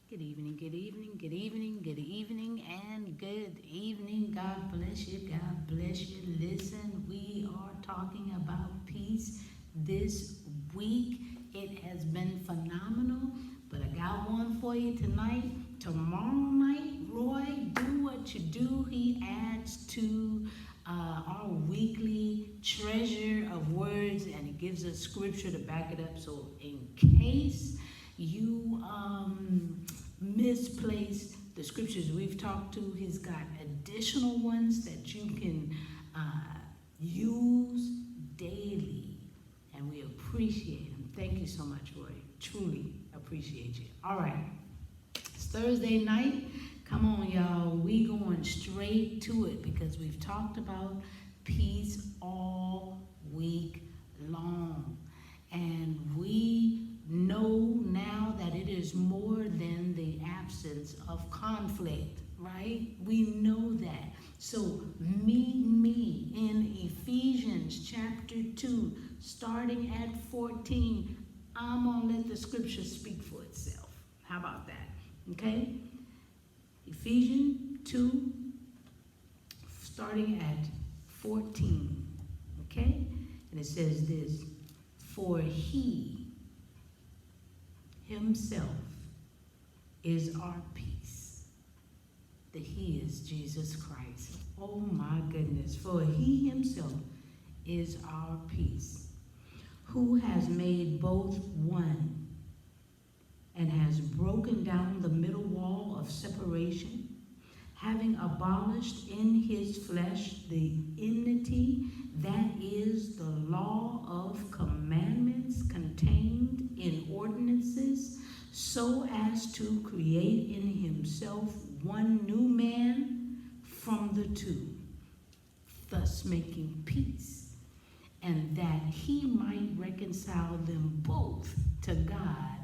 Good evening, good evening, good evening, good evening, and good evening. God bless you, God bless you. Listen, we are talking about peace this week. It has been phenomenal, but I got one for you tonight. Tomorrow night, Roy, do what you do. He adds to our weekly treasure of words and he gives us scripture to back it up. So, in case you misplace the scriptures we've talked to, he's got additional ones that you can use daily, and we appreciate him. Thank you so much, Roy. Truly appreciate you. All right, it's Thursday night. Come on, y'all. We going straight to it because we've talked about peace all week long. And we know now that it is more than the absence of conflict, right? We know that. So meet me in Ephesians chapter 2, starting at 14. I'm going to let the scripture speak for itself. How about that? Okay? Ephesians 2, starting at 14. Okay? And it says this: For he himself is our peace. The he is Jesus Christ. Oh my goodness. For he himself is our peace, who has made both one and has broken down the middle wall of separation, having abolished in his flesh the enmity, that is the law of commandments contained in ordinances, so as to create in himself one new man from the two, thus making peace, and that he might reconcile them both to God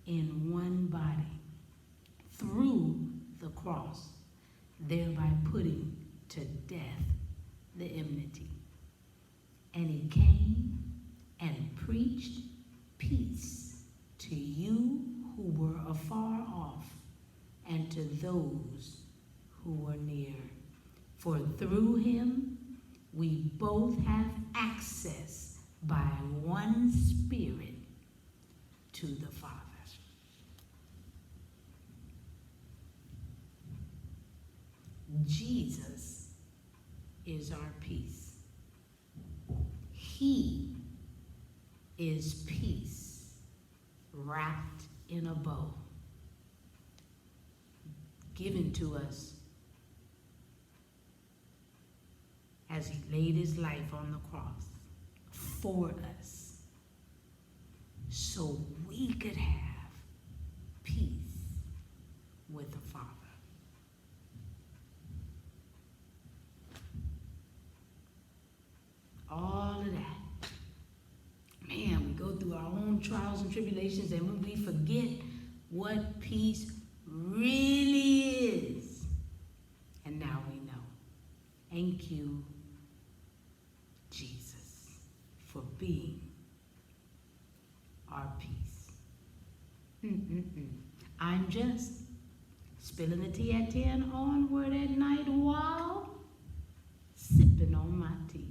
in one body through the cross, thereby putting to death the enmity. And he came and preached peace to you who were afar off and to those who were near. For through him we both have access by one Spirit to the Father. Jesus is our peace. He is peace wrapped in a bow, given to us as he laid his life on the cross for us, so we could have peace with the Father. All of that. Man, we go through our own trials and tribulations, and when we forget what peace really is. And now we know. Thank you, Jesus, for being our peace. I'm just spilling the tea at 10 onward at night while sipping on my tea.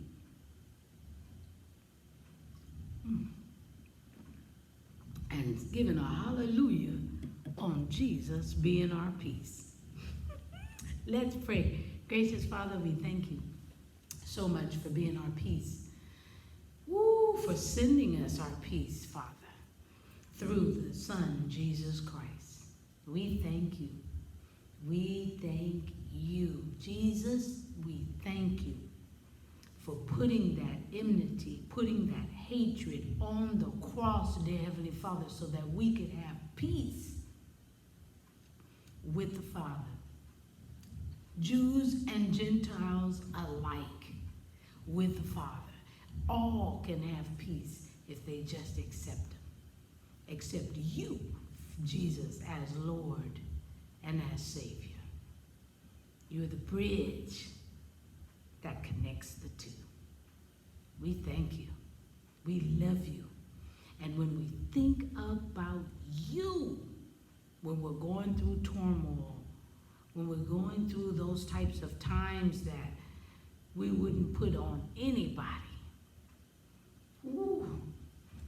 And giving a hallelujah on Jesus being our peace. Let's pray. Gracious Father, we thank you so much for being our peace. Woo, for sending us our peace, Father, through the Son, Jesus Christ. We thank you. We thank you. Jesus, we thank you for putting that enmity, putting that hatred on the cross, dear Heavenly Father, so that we could have peace with the Father. Jews and Gentiles alike with the Father. All can have peace if they just accept him. Accept you, Jesus, as Lord and as Savior. You're the bridge that connects the two. We thank you. We love you. And when we think about you, we're when we're going through turmoil, when we're going through those types of times that we wouldn't put on anybody. Ooh,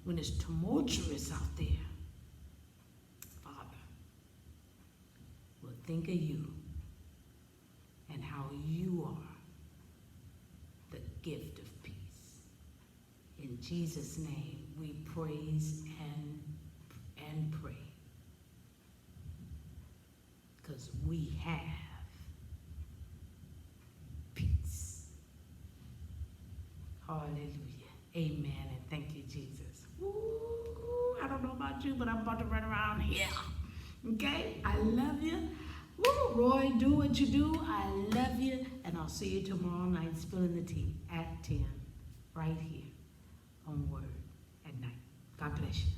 when it's tumultuous out there, Father, we'll think of you and how you are the gift of peace. In Jesus' name, we praise and pray. Because we have peace. Hallelujah. Amen. And thank you, Jesus. Ooh, I don't know about you, but I'm about to run around here. Okay? I love you. Woo, Roy, do what you do. I love you. And I'll see you tomorrow night, spilling the tea at 10, right here on Word at Night. God bless you.